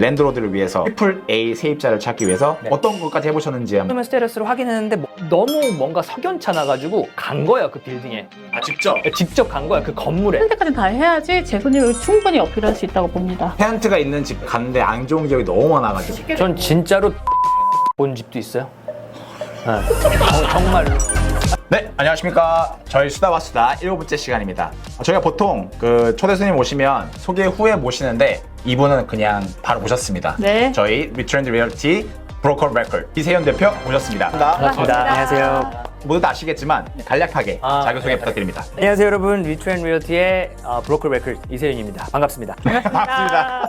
랜드로드를 위해서 트리플 A 세입자를 찾기 위해서 어떤 것까지 해보셨는지 한번. 그러면 스테레스를 확인했는데 너무 뭔가 석연찮아가지고 간 거야 그 빌딩에. 직접 간 거야 그 건물에. 때까지 다 해야지 제 손님을 충분히 어필할 수 있다고 봅니다. 테넌트가 있는 집 갔는데 안 좋은 기억이 너무 많아가지고. 전 진짜로 본 집도 있어요. 네. 정말로. 네, 안녕하십니까. 저희 수다와 수다 7번째 시간입니다. 저희가 보통 그 초대 손님 오시면 소개 후에 모시는데 이분은 그냥 바로 모셨습니다. 네. 저희 리트렌드 리얼티 브로커 레코드 이세현 대표 모셨습니다. 반갑습니다. 안녕하세요. 모두 다 아시겠지만 간략하게 자기소개 부탁드립니다. 안녕하세요 여러분. 리트렌드 리얼티의 브로커 레코드 이세윤입니다. 반갑습니다. 반갑습니다.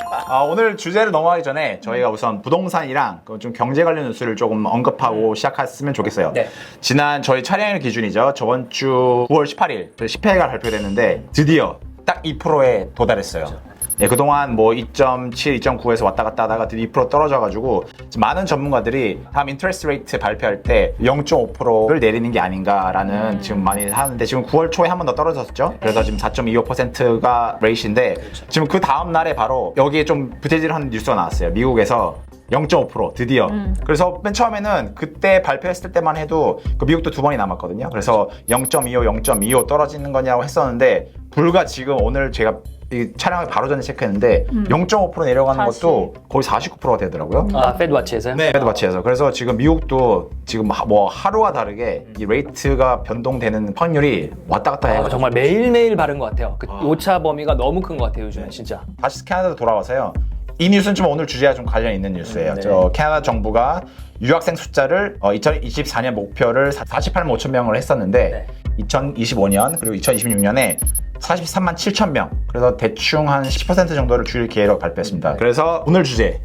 오늘 주제를 넘어가기 전에 저희가 우선 부동산이랑 좀 경제 관련 뉴스를 조금 언급하고 시작했으면 좋겠어요. 네. 지난 저희 촬영일 기준이죠. 저번 주 9월 18일 10회가 발표됐는데 드디어 딱 2%에 도달했어요. 네, 그동안 뭐 2.7, 2.9에서 왔다 갔다 하다가 드디어 2% 떨어져가지고 많은 전문가들이 다음 인터레스트 레이트 발표할 때 0.5%를 내리는 게 아닌가라는 지금 많이 하는데 지금 9월 초에 한 번 더 떨어졌죠. 그래서 지금 4.25%가 레이트인데 지금 그 다음 날에 바로 여기에 좀 부재질한 뉴스가 나왔어요. 미국에서 0.5% 드디어. 그래서 맨 처음에는 그때 발표했을 때만 해도 그 미국도 두 번이 남았거든요. 그래서 0.25, 0.25 떨어지는 거냐고 했었는데 불과 지금 오늘 제가 이 촬영을 바로 전에 체크했는데 0.5% 내려가는 것도 거의 49%가 되더라고요. 페드와치에서요? 네, 페드와치에서. 그래서 지금 미국도 지금 뭐 하루와 다르게 이 레이트가 변동되는 확률이 왔다 갔다 해요. 정말 매일매일 바른 것 같아요. 그 오차 범위가 너무 큰 것 같아요 요즘에 진짜. 다시 캐나다로 돌아와서요. 이 뉴스는 좀 오늘 주제와 좀 관련 있는 뉴스예요. 네. 저 캐나다 정부가 유학생 숫자를 2024년 목표를 48만 5천 명을 했었는데 2025년 그리고 2026년에 43만 7천 명. 그래서 대충 한 10% 정도를 줄일 계획을 발표했습니다. 그래서 오늘 주제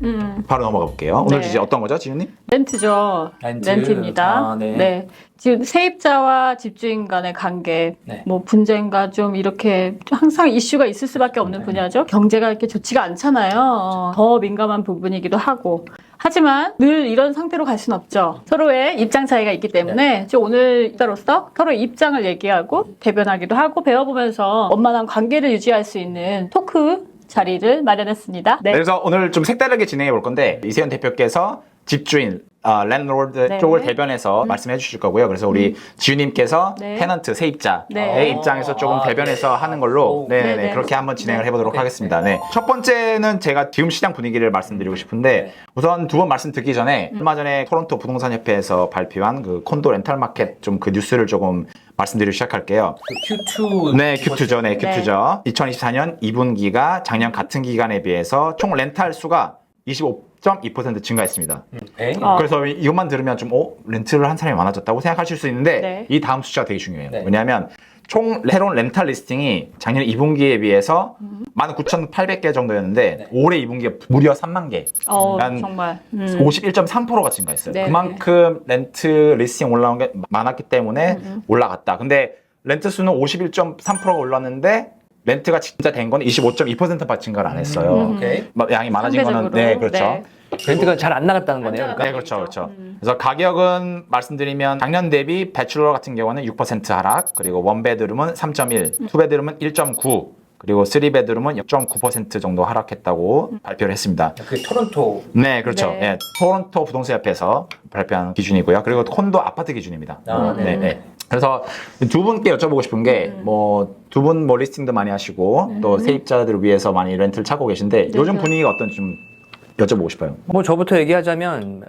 바로 넘어가 볼게요. 오늘 네. 주제 어떤 거죠, 지윤님? 렌트죠. 렌트. 렌트입니다. 네. 지금 세입자와 집주인 간의 관계, 네. 뭐 분쟁과 좀 이렇게 항상 이슈가 있을 수밖에 없는 분야죠. 경제가 이렇게 좋지가 않잖아요. 더 민감한 부분이기도 하고. 하지만 늘 이런 상태로 갈 수는 없죠. 서로의 입장 차이가 있기 때문에 오늘 이따로서 서로의 입장을 얘기하고 대변하기도 하고 배워보면서 원만한 관계를 유지할 수 있는 토크 자리를 마련했습니다. 네. 그래서 오늘 좀 색다르게 진행해 볼 건데 이세현 대표께서 집주인, 랜드로드 네. 쪽을 대변해서 말씀해 주실 거고요. 그래서 우리 지윤님께서 네. 테넌트, 세입자의 네. 입장에서 조금 대변해서 하는 걸로 네네. 그렇게 한번 진행을 해보도록 하겠습니다. 네. 첫 번째는 제가 지금 시장 분위기를 말씀드리고 싶은데 우선 두 번 말씀 듣기 전에 얼마 전에 토론토 부동산협회에서 발표한 그 콘도 렌탈 마켓 좀 그 뉴스를 조금 말씀드리고 시작할게요. Q2. 네, Q2죠. 네, Q2죠. 2024년 2분기가 작년 같은 기간에 비해서 총 렌탈 수가 25.2% 증가했습니다. 그래서 이것만 들으면 좀 렌트를 한 사람이 많아졌다고 생각하실 수 있는데 네. 이 다음 숫자가 되게 중요해요. 네. 왜냐하면 총 새로운 렌탈 리스팅이 작년 2분기에 비해서 19,800개 정도였는데 올해 2분기에 무려 3만 개. 한 정말. 51.3%가 증가했어요. 네. 그만큼 렌트 리스팅 올라온 게 많았기 때문에 올라갔다. 근데 렌트 수는 51.3%가 올랐는데 렌트가 진짜 된 건 25.2%만 증가를 안 했어요. 오케이. 양이 많아진 거는 상대적으로. 그렇죠. 네. 렌트가 잘 안 나갔다는 거네요. 네, 그렇죠. 그래서 가격은 말씀드리면 작년 대비 배출러 같은 경우는 6% 하락, 그리고 원베드룸은 3.1, 투베드룸은 1.9, 그리고 3베드룸은 0.9% 정도 하락했다고 발표를 했습니다. 그 토론토. 네, 그렇죠. 네. 네, 토론토 부동산협회에서 발표한 기준이고요. 그리고 콘도 아파트 기준입니다. 네. 그래서 두 분께 여쭤보고 싶은 게 뭐 두 분 뭐 리스팅도 많이 하시고 또 세입자들을 위해서 많이 렌트를 찾고 계신데 요즘 분위기가 어떤지 좀 여쭤보고 싶어요. 뭐 저부터 얘기하자면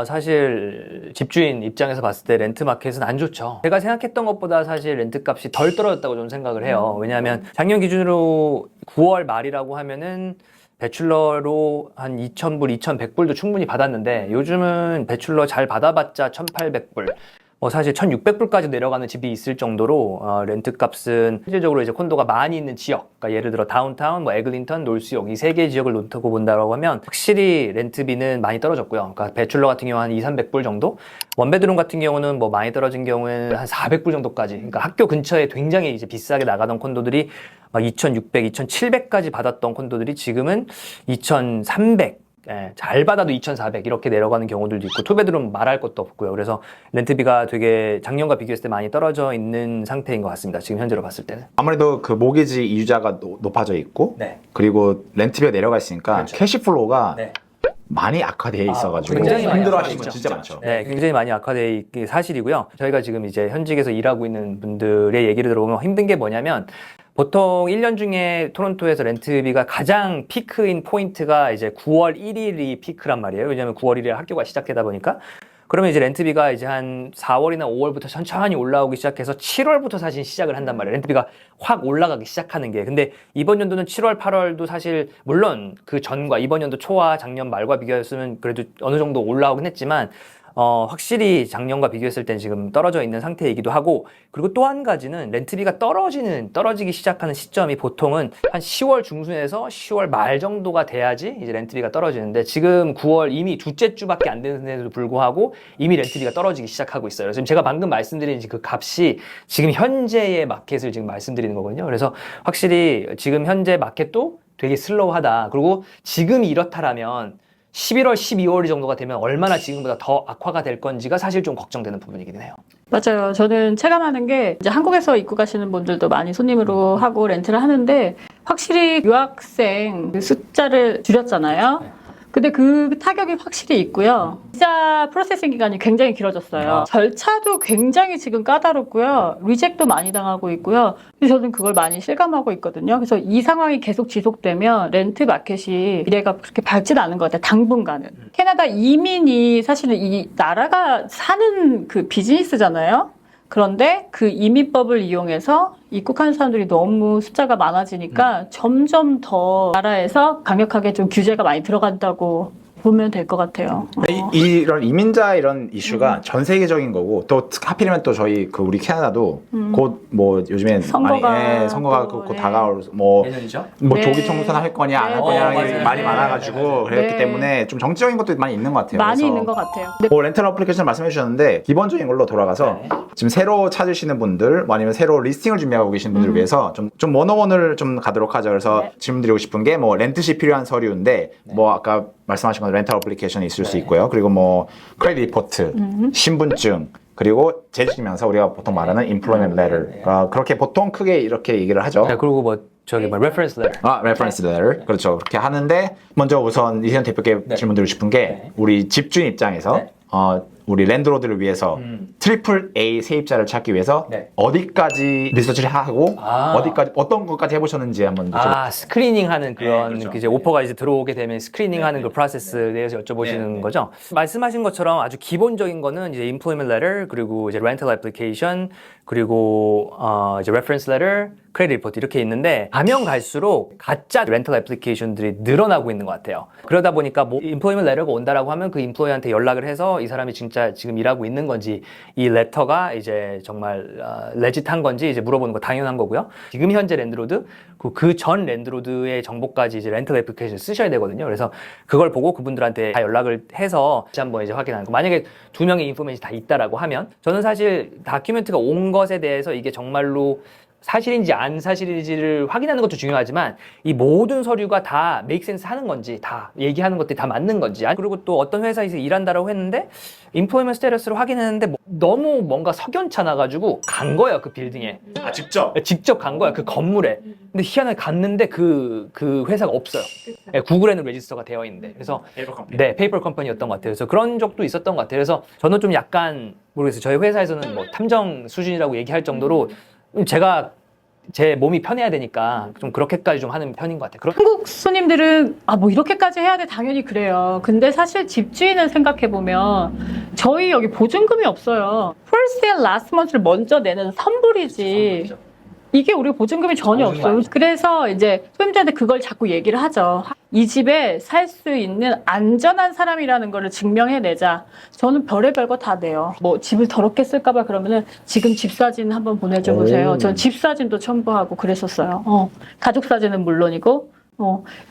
사실 집주인 입장에서 봤을 때 렌트 마켓은 안 좋죠. 제가 생각했던 것보다 사실 렌트 값이 덜 떨어졌다고 저는 생각을 해요. 왜냐하면 작년 기준으로 9월 말이라고 하면은 배출러로 한 2,000불, 2,100불도 충분히 받았는데 요즘은 배출러 잘 받아봤자 1,800불. 사실 1,600불까지 내려가는 집이 있을 정도로 렌트 값은 실질적으로 이제 콘도가 많이 있는 지역, 그러니까 예를 들어 다운타운, 뭐 에글린턴, 놀스역 이 세 개 지역을 놓고 본다고 하면 확실히 렌트비는 많이 떨어졌고요. 그러니까 배출러 같은 경우 한 2,300불 정도, 원베드룸 같은 경우는 뭐 많이 떨어진 경우에는 한 400불 정도까지. 그러니까 학교 근처에 굉장히 이제 비싸게 나가던 콘도들이 2,600, 2,700까지 받았던 콘도들이 지금은 2,300. 잘 받아도 2,400 이렇게 내려가는 경우들도 있고 투베드룸 말할 것도 없고요. 그래서 렌트비가 되게 작년과 비교했을 때 많이 떨어져 있는 상태인 것 같습니다. 지금 현재로 봤을 때는. 아무래도 그 모기지 이유자가 높아져 있고 네. 그리고 렌트비가 내려가 있으니까 그렇죠. 캐시플로우가 많이 악화되어 있어가지고 굉장히 많이 힘들어하시는 분 악화되어 진짜 많죠. 네, 굉장히 많이 악화되어 있기 사실이고요. 저희가 지금 이제 현직에서 일하고 있는 분들의 얘기를 들어보면 힘든 게 뭐냐면 보통 1년 중에 토론토에서 렌트비가 가장 피크인 포인트가 이제 9월 1일이 피크란 말이에요. 왜냐하면 9월 1일에 학교가 시작되다 보니까. 그러면 이제 렌트비가 이제 한 4월이나 5월부터 천천히 올라오기 시작해서 7월부터 사실 시작을 한단 말이에요. 렌트비가 확 올라가기 시작하는 게. 근데 이번 연도는 7월, 8월도 사실 물론 그 전과 이번 연도 초와 작년 말과 비교했으면 그래도 어느 정도 올라오긴 했지만 확실히 작년과 비교했을 땐 지금 떨어져 있는 상태이기도 하고, 그리고 또 한 가지는 렌트비가 떨어지기 시작하는 시점이 보통은 한 10월 중순에서 10월 말 정도가 돼야지 이제 렌트비가 떨어지는데, 지금 9월 이미 둘째 주밖에 안 되는데도 불구하고 이미 렌트비가 떨어지기 시작하고 있어요. 그래서 제가 방금 말씀드린 그 값이 지금 현재의 마켓을 지금 말씀드리는 거거든요. 그래서 확실히 지금 현재 마켓도 되게 슬로우하다. 그리고 지금이 이렇다라면 11월, 12월 정도가 되면 얼마나 지금보다 더 악화가 될 건지가 사실 좀 걱정되는 부분이긴 해요. 맞아요. 저는 체감하는 게 이제 한국에서 입고 가시는 분들도 많이 손님으로 하고 렌트를 하는데 확실히 유학생 그 숫자를 줄였잖아요. 근데 그 타격이 확실히 있고요. 비자 프로세싱 기간이 굉장히 길어졌어요. 절차도 굉장히 지금 까다롭고요. 리젝도 많이 당하고 있고요. 그래서 저는 그걸 많이 실감하고 있거든요. 그래서 이 상황이 계속 지속되면 렌트 마켓이 미래가 그렇게 밝지는 않은 것 같아요. 당분간은. 캐나다 이민이 사실은 이 나라가 사는 그 비즈니스잖아요. 그런데 그 이민법을 이용해서 입국하는 사람들이 너무 숫자가 많아지니까 점점 더 나라에서 강력하게 좀 규제가 많이 들어간다고 보면 될 것 같아요. 이런 이민자 이런 이슈가 전 세계적인 거고, 또 하필이면 또 저희 그 우리 캐나다도 곧 뭐 요즘엔 선거가 또, 곧 네. 다가올 뭐 내년이죠? 뭐 네. 조기 총선 할 거냐 안 할 네. 거냐 맞아요. 말이 네. 많아가지고 맞아요. 그랬기 네. 때문에 좀 정치적인 것도 많이 있는 것 같아요. 많이 그래서 있는 것 같아요. 네. 뭐 렌탈 어플리케이션 말씀해 주셨는데, 기본적인 걸로 돌아가서 네. 지금 새로 찾으시는 분들, 뭐 아니면 새로 리스팅을 준비하고 계신 분들을 위해서 좀 101을 좀 가도록 하죠. 그래서 네. 질문드리고 싶은 게 뭐 렌트시 필요한 서류인데, 뭐 아까 말씀하신 건 렌탈 어플리케이션이 있을 수 네. 있고요. 그리고 뭐 크레딧 리포트, 신분증, 그리고 재직증명서, 우리가 보통 말하는 employment letter. 그렇게 보통 크게 이렇게 얘기를 하죠. 네, 그리고 뭐 저기 뭐 reference letter. reference letter. 그렇죠. 그렇게 하는데, 먼저 우선 이현 대표께 질문드리고 싶은 게, 네. 우리 집주인 입장에서 네. 우리 랜드로드를 위해서 트리플 A 세입자를 찾기 위해서 네. 어디까지 리서치를 하고 아. 어떤 것까지 해보셨는지 한번 좀. 스크리닝하는 그런 그렇죠. 이제 오퍼가 이제 들어오게 되면 스크리닝하는 그 프로세스에 대해서 여쭤보시는 거죠. 말씀하신 것처럼 아주 기본적인 거는 이제 employment letter, 그리고 이제 rental application, 그리고 이제 reference letter, credit report 이렇게 있는데, 가면 갈수록 가짜 rental application들이 늘어나고 있는 것 같아요. 그러다 보니까 뭐 employment letter가 온다라고 하면 그 employer한테 연락을 해서 이 사람이 진짜 지금 일하고 있는 건지, 이 letter가 이제 정말 legit한 건지 이제 물어보는 거 당연한 거고요. 지금 현재 랜드로드, 그 전 랜드로드의 정보까지 이제 렌털 애플리케이션 쓰셔야 되거든요. 그래서 그걸 보고 그분들한테 다 연락을 해서 다시 한번 이제 확인하는 거. 만약에 두 명의 인포메이션이 다 있다라고 하면, 저는 사실 다큐멘트가 온 것에 대해서 이게 정말로 사실인지 안 사실인지를 확인하는 것도 중요하지만, 이 모든 서류가 다 make sense 하는 건지, 다 얘기하는 것들이 다 맞는 건지, 그리고 또 어떤 회사에서 일한다라고 했는데 employment status를 확인했는데 너무 뭔가 석연찮아가지고 간 거예요, 그 빌딩에. 직접 간 거야, 그 건물에. 근데 희한하게 갔는데 그 회사가 없어요. 네, 구글에는 레지스터가 되어 있는데. 그래서 네, 페이퍼 컴퍼니였던 것 같아요. 그래서 그런 적도 있었던 것 같아요. 그래서 저는 좀 약간 모르겠어요. 저희 회사에서는 뭐 탐정 수준이라고 얘기할 정도로 제가 제 몸이 편해야 되니까 좀 그렇게까지 좀 하는 편인 것 같아요. 한국 손님들은 뭐 이렇게까지 해야 돼, 당연히 그래요. 근데 사실 집주인을 생각해 보면 저희 여기 보증금이 없어요. First and last month를 먼저 내는 선불이지. 이게 우리 보증금이 전혀 없어요. 그래서 이제 소유자한테 그걸 자꾸 얘기를 하죠. 이 집에 살 수 있는 안전한 사람이라는 거를 증명해내자. 저는 별의별 거 다 내요. 뭐 집을 더럽게 쓸까봐 그러면은 지금 집 사진 한번 보내줘 보세요. 전 집 사진도 첨부하고 그랬었어요. 가족 사진은 물론이고.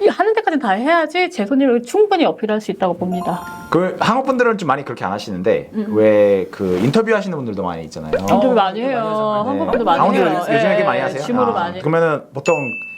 이 하는 데까지 다 해야지 제 손님을 충분히 어필할 수 있다고 봅니다. 그 한국 분들은 좀 많이 그렇게 안 하시는데, 왜 그 인터뷰 하시는 분들도 많이 있잖아요. 인터뷰 많이 해요. 한국 분들 많이 한국 해요. 분들 요즘에 많이 하세요? 짐으로 많이. 그러면은 보통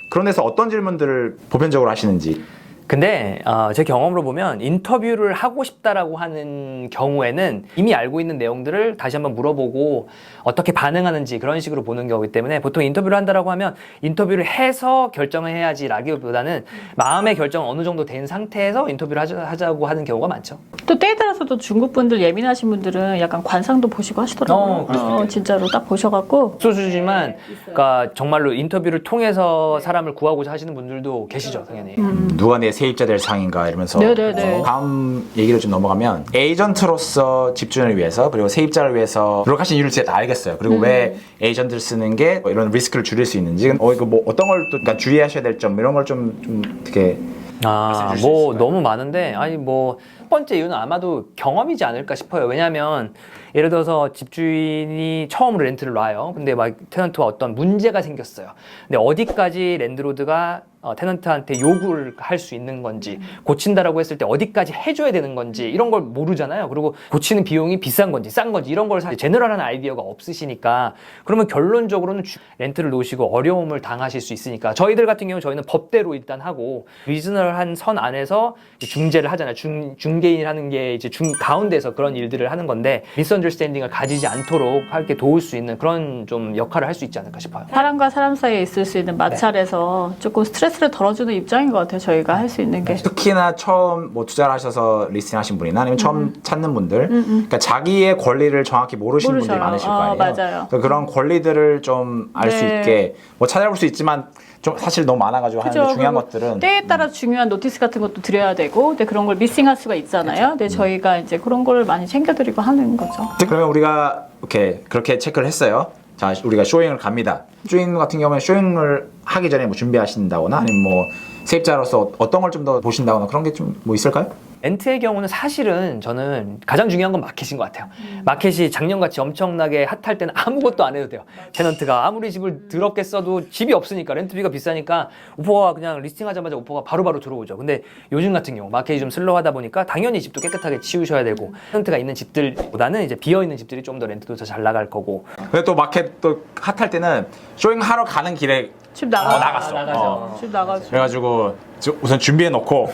그런 데서 어떤 질문들을 보편적으로 하시는지. 근데 제 경험으로 보면 인터뷰를 하고 싶다라고 하는 경우에는 이미 알고 있는 내용들을 다시 한번 물어보고 어떻게 반응하는지 그런 식으로 보는 경우이기 때문에 보통 인터뷰를 한다라고 하면 인터뷰를 해서 결정을 해야지라기보다는 마음의 결정은 어느 정도 된 상태에서 인터뷰를 하자고 하는 경우가 많죠. 또 때에 따라서도 중국 분들 예민하신 분들은 약간 관상도 보시고 하시더라고요. 진짜로 딱 보셔갖고 소수지만 그러니까 정말로 인터뷰를 통해서 사람을 구하고자 하시는 분들도 계시죠, 당연히. 누가 내 세입자 될 상인가 이러면서 네네네. 다음 얘기로 좀 넘어가면 에이전트로서 집주인을 위해서 그리고 세입자를 위해서 노력하신 이유를 제가 다 알겠어요. 그리고 왜 에이전트를 쓰는 게 뭐 이런 리스크를 줄일 수 있는지 이거 뭐 어떤 걸 또 그러니까 주의하셔야 될 점 이런 걸 좀 어떻게 말씀해 주실 수 뭐 있을까요? 너무 많은데 아니 뭐 첫 번째 이유는 아마도 경험이지 않을까 싶어요. 왜냐하면 예를 들어서 집주인이 처음으로 렌트를 놔요. 근데 막 테넌트와 어떤 문제가 생겼어요. 근데 어디까지 랜드로드가 테넌트한테 요구를 할 수 있는 건지 고친다라고 했을 때 어디까지 해줘야 되는 건지 이런 걸 모르잖아요. 그리고 고치는 비용이 비싼 건지 싼 건지 이런 걸 사실 제너럴한 아이디어가 없으시니까 그러면 결론적으로는 렌트를 놓으시고 어려움을 당하실 수 있으니까 저희들 같은 경우 저희는 법대로 일단 하고 리즈널한 선 안에서 중재를 하잖아요. 중개인하는 게 이제 가운데서 그런 일들을 하는 건데 미스언더스탠딩을 가지지 않도록 하게 도울 수 있는 그런 좀 역할을 할 수 있지 않을까 싶어요. 사람과 사람 사이에 있을 수 있는 마찰에서 조금 스트레스를 덜어주는 입장인 것 같아요. 저희가 할 수 있는 게. 특히나 처음 뭐 투자를 하셔서 리스팅하신 분이나 아니면 처음 찾는 분들, 그러니까 자기의 권리를 정확히 모르시는 분들이 모르셔요. 많으실 거 아니에요. 맞아요. 그래서 그런 권리들을 좀 알 수 네. 있게 뭐 찾아볼 수 있지만 좀 사실 너무 많아가지고 그죠. 하는데 중요한 그리고 것들은 때에 따라 중요한 노티스 같은 것도 드려야 되고, 근데 그런 걸 미싱할 수가 있잖아요. 근데 저희가 이제 그런 걸 많이 챙겨드리고 하는 거죠. 그러면 우리가 오케이 그렇게 체크를 했어요. 자, 우리가 쇼잉을 갑니다. 쇼잉 같은 경우에 쇼잉을 하기 전에 뭐 준비하신다거나 아니면 뭐 세입자로서 어떤 걸 좀 더 보신다거나 그런 게 좀 뭐 있을까요? 렌트의 경우는 사실은 저는 가장 중요한 건 마켓인 것 같아요. 마켓이 작년같이 엄청나게 핫할 때는 아무것도 안 해도 돼요. 테넌트가 아무리 집을 더럽게 써도 집이 없으니까 렌트비가 비싸니까 오퍼가 그냥 리스팅하자마자 오퍼가 바로바로 들어오죠. 근데 요즘 같은 경우 마켓이 좀 슬로우하다 보니까 당연히 집도 깨끗하게 치우셔야 되고 테넌트가 있는 집들보다는 이제 비어있는 집들이 좀 더 렌트도 더 잘 나갈 거고. 근데 또 마켓 또 핫할 때는 쇼잉 하러 가는 길에 집 나가. 나갔어. 집 나가죠. 그래가지고 우선 준비해 놓고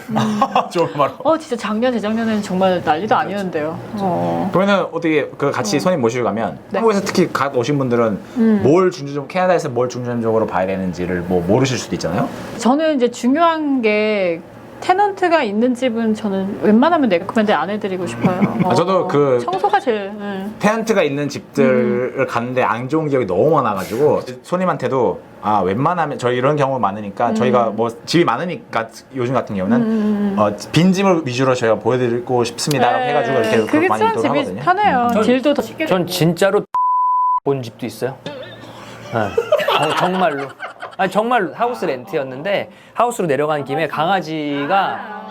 좀 바로. 진짜 작년, 재작년에는 정말 난리도 아니었는데요. 그러면은 어떻게 그 같이 손님 모시고 가면 네. 한국에서 특히 갓 오신 분들은 뭘 중점 캐나다에서 뭘 중점적으로 봐야 되는지를 뭐 모르실 수도 있잖아요. 저는 이제 중요한 게 테넌트가 있는 집은 저는 웬만하면 레코멘드 안 해드리고 싶어요. 저도 그 청소가 제일. 테넌트가 있는 집들을 갔는데 안 좋은 기억이 너무 많아가지고 손님한테도 웬만하면 저희 이런 경우 많으니까 저희가 뭐 집이 많으니까 요즘 같은 경우는 빈 집을 위주로 저희가 보여드리고 싶습니다라고 해가지고 이렇게 그게 많이 참 이동을 집이 하거든요. 편해요. 딜도 더 쉽게. 전 진짜로 본 집도 있어요. 네. 정말로. 아니 정말 하우스 렌트였는데 하우스로 내려간 김에 강아지가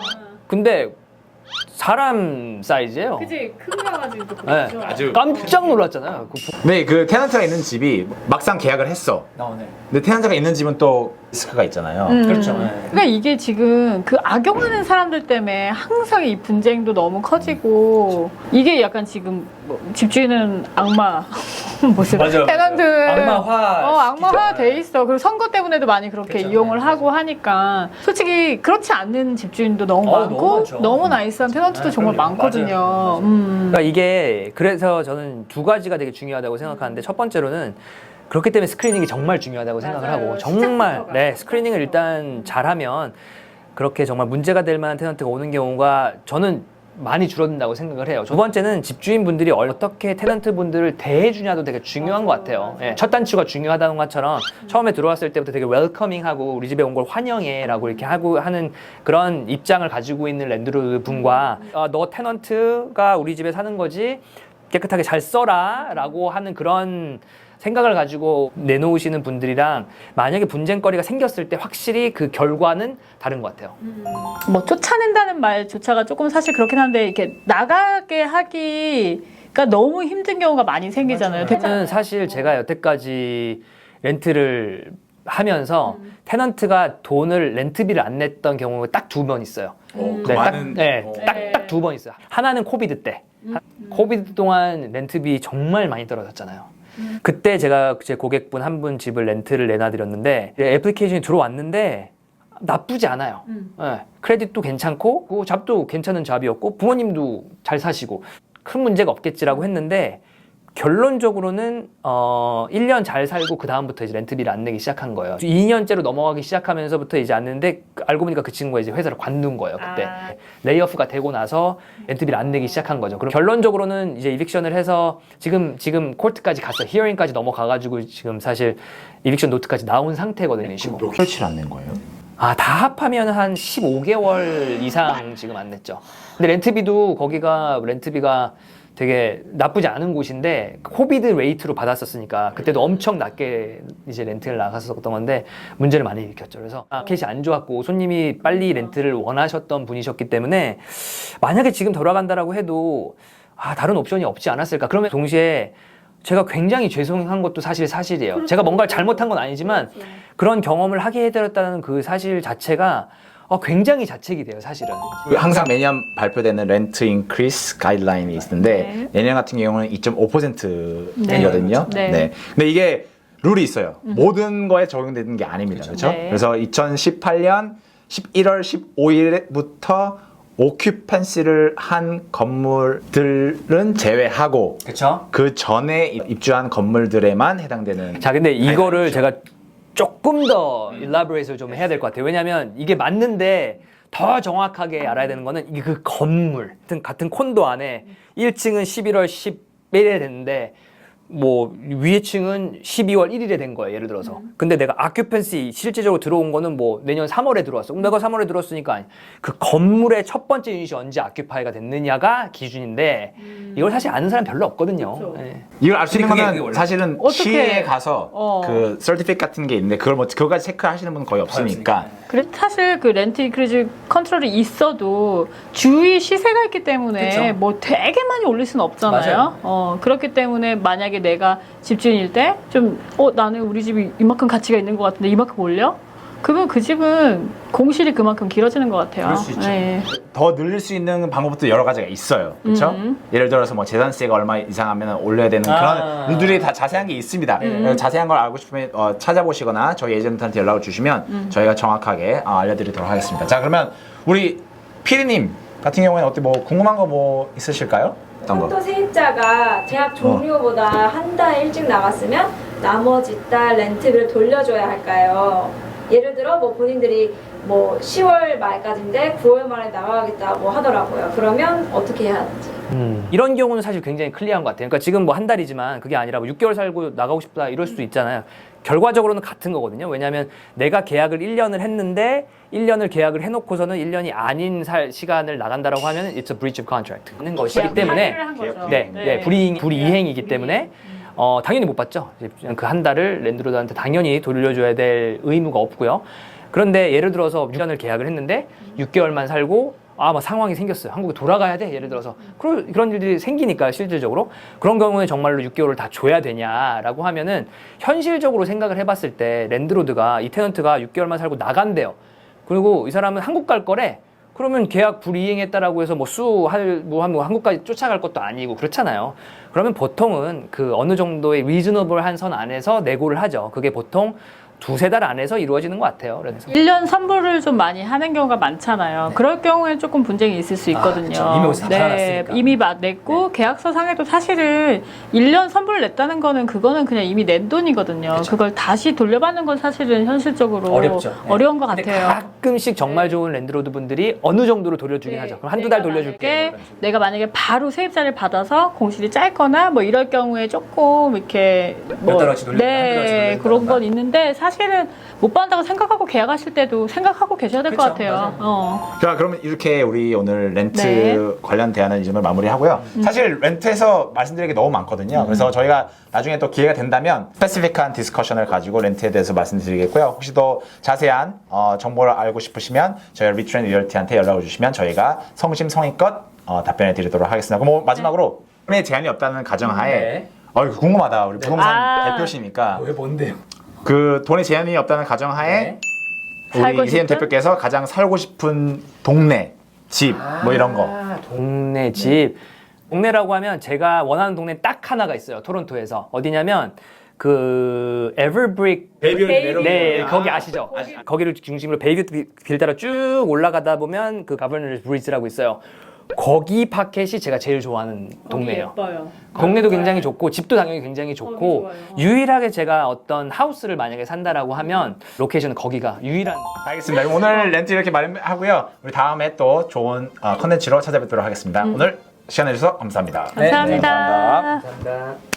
근데 사람 사이즈예요. 그치, 큰 강아지도 네. 아주 깜짝 놀랐잖아요. 네, 그 테넌트가 있는 집이 막상 계약을 했어. 근데 테넌트가 있는 집은 또 리스크가 있잖아요. 그렇죠. 그러니까 이게 지금 그 악용하는 사람들 때문에 항상 이 분쟁도 너무 커지고 이게 약간 지금 뭐 집주인은 악마 모습 맞아요. 테넌트 시키죠. 악마화 돼 있어. 그리고 선거 때문에도 많이 그렇게 그렇죠. 이용을 하고 하니까 솔직히 그렇지 않는 집주인도 너무 너무 많고 많죠. 너무 나이스한 테넌트도 정말 그럼요. 많거든요. 맞아요. 음. 그러니까 이게 그래서 저는 두 가지가 되게 중요하다고 생각하는데 첫 번째로는 그렇기 때문에 스크리닝이 정말 중요하다고 생각을 맞아요. 하고 정말 시작부터가. 스크리닝을 일단 잘하면 그렇게 정말 문제가 될 만한 테넌트가 오는 경우가 저는 많이 줄어든다고 생각을 해요. 두 번째는 집주인분들이 어떻게 테넌트분들을 대해주냐도 되게 중요한 것 같아요. 예, 첫 단추가 중요하다는 것처럼 처음에 들어왔을 때부터 되게 웰커밍하고 우리 집에 온 걸 환영해라고 이렇게 하고 하는 그런 입장을 가지고 있는 랜드로드 분과 너 테넌트가 우리 집에 사는 거지 깨끗하게 잘 써라라고 하는 그런 생각을 가지고 내놓으시는 분들이랑 만약에 분쟁거리가 생겼을 때 확실히 그 결과는 다른 것 같아요. 뭐 쫓아낸다는 말조차가 조금 사실 그렇긴 한데 이렇게 나가게 하기가 너무 힘든 경우가 많이 생기잖아요. 저는 사실 제가 여태까지 렌트를 하면서 테넌트가 돈을 렌트비를 안 냈던 경우가 딱 2번 있어요. 딱 2번 있어요. 하나는 코비드 때. 코비드 동안 렌트비 정말 많이 떨어졌잖아요. 그때 제가 제 고객분 한 분 집을 렌트를 내놔드렸는데 애플리케이션이 들어왔는데 나쁘지 않아요. 예, 크레딧도 괜찮고 그 잡도 괜찮은 잡이었고 부모님도 잘 사시고 큰 문제가 없겠지라고 했는데 결론적으로는 1년 잘 살고 그 다음부터 이제 렌트비를 안 내기 시작한 거예요. 2년째로 넘어가기 시작하면서부터 이제 안 내는데 알고 보니까 그 친구가 이제 회사를 관둔 거예요. 그때 레이오프가 되고 나서 렌트비를 안 내기 시작한 거죠. 그럼 결론적으로는 이제 이빅션을 해서 지금 코트까지 갔어. 히어링까지 넘어가가지고 지금 사실 이빅션 노트까지 나온 상태거든요. 몇 개월치를 안 낸 거예요? 다 합하면 한 15개월 이상 지금 안 냈죠. 근데 렌트비도 거기가 렌트비가 되게 나쁘지 않은 곳인데 코비드 레이트로 받았었으니까 그때도 엄청 낮게 이제 렌트를 나갔었던 건데 문제를 많이 일으켰죠. 그래서 마켓이 안 좋았고 손님이 빨리 렌트를 원하셨던 분이셨기 때문에 만약에 지금 돌아간다라고 해도 다른 옵션이 없지 않았을까. 그러면 동시에 제가 굉장히 죄송한 것도 사실이에요. 제가 뭔가를 잘못한 건 아니지만 그런 경험을 하게 해드렸다는 그 사실 자체가 굉장히 자책이 돼요, 사실은. 항상 매년 발표되는 렌트 인크리스 가이드라인이 있는데 내년 같은 경우는 2.5%이거든요. 네. 근데 이게 룰이 있어요. 모든 거에 적용되는 게 아닙니다. 그렇죠? 네. 그래서 2018년 11월 15일부터 오큐펜시를 한 건물들은 제외하고 그렇죠? 그 전에 입주한 건물들에만 해당되는. 자, 근데 이거를 제가 조금 더 일라보레이트를 좀 해야 될 것 같아요. 왜냐면 이게 맞는데 더 정확하게 알아야 되는 거는 이게 그 건물 같은 콘도 안에 1층은 11월 10일에 됐는데 뭐 위에 층은 12월 1일에 된 거예요. 예를 들어서. 근데 내가 아큐펜시 실제적으로 들어온 거는 뭐 내년 3월에 들어왔어. 그럼 내가 3월에 들어왔으니까 그 건물의 첫 번째 유닛이 언제 아큐파이가 됐느냐가 기준인데 이걸 사실 아는 사람 별로 없거든요. 네. 이걸 알 수 있는 근데 그게 거는 원래- 사실은 어떻게- 시에 가서 그 서티피케이트 같은 게 있는데 그걸 뭐 그거까지 체크하시는 분은 거의 없으니까. 그래 사실 그 렌트 인크리즈 컨트롤이 있어도 주위 시세가 있기 때문에 그쵸. 뭐 되게 많이 올릴 수는 없잖아요. 그렇기 때문에 만약에 내가 집주인일 때 좀 나는 우리 집이 이만큼 가치가 있는 것 같은데 이만큼 올려? 그러면 그 집은 공실이 그만큼 길어지는 것 같아요. 그럴 수 있죠. 네. 더 늘릴 수 있는 방법도 여러 가지가 있어요. 그렇죠? 예를 들어서 뭐 재산세가 얼마 이상하면 올려야 되는 그런 룰들이 다 자세한 게 있습니다. 자세한 걸 알고 싶으면 찾아보시거나 저희 에이전트한테 연락을 주시면 저희가 정확하게 알려드리도록 하겠습니다. 자, 그러면 우리 피디님 같은 경우에는 어때 뭐 궁금한 거 뭐 있으실까요? 어떤 거? 콘도 세입자가 계약 종료보다 한 달 일찍 나갔으면 나머지 달 렌트비를 돌려줘야 할까요? 예를 들어 뭐 본인들이 뭐 10월 말까지인데 9월 말에 나가겠다고 하더라고요. 그러면 어떻게 해야 하는지. 이런 경우는 사실 굉장히 클리어한 것 같아요. 그러니까 지금 뭐 한 달이지만 그게 아니라 뭐 6개월 살고 나가고 싶다 이럴 수도 있잖아요. 결과적으로는 같은 거거든요. 왜냐하면 내가 계약을 1년을 했는데 1년을 계약을 해놓고서는 1년이 아닌 시간을 나간다라고 하면 it's a breach of contract 하는 것이기 때문에 한 거죠. 네, 불이행이기 때문에 당연히 못 받죠. 그 한 달을 랜드로드한테 당연히 돌려줘야 될 의무가 없고요. 그런데 예를 들어서 6년을 계약을 했는데 6개월만 살고 뭐 상황이 생겼어요. 한국에 돌아가야 돼. 예를 들어서 그런 일들이 생기니까 실질적으로 그런 경우에 정말로 6개월을 다 줘야 되냐라고 하면은 현실적으로 생각을 해봤을 때 랜드로드가 이 테넌트가 6개월만 살고 나간대요. 그리고 이 사람은 한국 갈 거래. 그러면 계약 불이행했다라고 해서 뭐 한국까지 쫓아갈 것도 아니고 그렇잖아요. 그러면 보통은 그 어느 정도의 리즈너블한 선 안에서 내고를 하죠. 그게 보통 2-3달 안에서 이루어지는 것 같아요. 그래서 1년 선불을 좀 많이 하는 경우가 많잖아요. 그럴 경우에 조금 분쟁이 있을 수 있거든요. 그쵸. 이미 옷을 다 팔아놨으니까. 이미 냈고 계약서 상에도 사실은 1년 선불을 냈다는 거는 그거는 그냥 이미 낸 돈이거든요. 그걸 다시 돌려받는 건 사실은 현실적으로 어렵죠. 어려운 것 근데 같아요. 가끔씩 정말 좋은 랜드로드 분들이 어느 정도로 돌려주긴 하죠. 그럼 한두 달 돌려줄게. 내가 만약에 바로 세입자를 받아서 공실이 짧거나 뭐 이럴 경우에 조금 이렇게 몇 달어치 돌려- 한두 달어치 네, 돌려준다던가. 그런 건 있는데 사실은 못 받는다고 생각하고 계약하실 때도 생각하고 계셔야 될 것 그쵸, 같아요. 맞아요. 자, 그러면 이렇게 우리 오늘 렌트 네. 관련 대화는 이 정도로 마무리하고요. 사실 렌트에서 말씀드릴 게 너무 많거든요. 그래서 저희가 나중에 또 기회가 된다면 스페시픽한 디스커션을 가지고 렌트에 대해서 말씀드리겠고요. 혹시 더 자세한 정보를 알고 싶으시면 저희 리트렌드 리얼티한테 연락을 주시면 저희가 성심성의껏 답변해 드리도록 하겠습니다. 그럼 마지막으로 의 제한이 없다는 가정하에 네. 궁금하다. 우리 부동산 대표시니까 왜 뭔데요? 그 돈의 제한이 없다는 가정하에 살고 우리 이세임 싶은? 대표께서 가장 살고 싶은 동네, 집, 뭐 이런 거. 동네 집. 동네라고 하면 제가 원하는 동네 딱 하나가 있어요. 토론토에서. 어디냐면 그 에버브릭 네, 거기 아시죠? 거기를 중심으로 베이비 빌 따라 쭉 올라가다 보면 그 가버너스 브리지라고 있어요. 거기 파켓이 제가 제일 좋아하는 동네예요. 예뻐요. 동네도 굉장히 좋고 집도 당연히 굉장히 좋고 좋아요. 유일하게 제가 어떤 하우스를 만약에 산다라고 하면 로케이션은 거기가 유일한. 알겠습니다. 오늘 렌트 이렇게 마련하고요. 우리 다음에 또 좋은 컨텐츠로 찾아뵙도록 하겠습니다. 오늘 시간 내주셔서 감사합니다. 감사합니다. 감사합니다.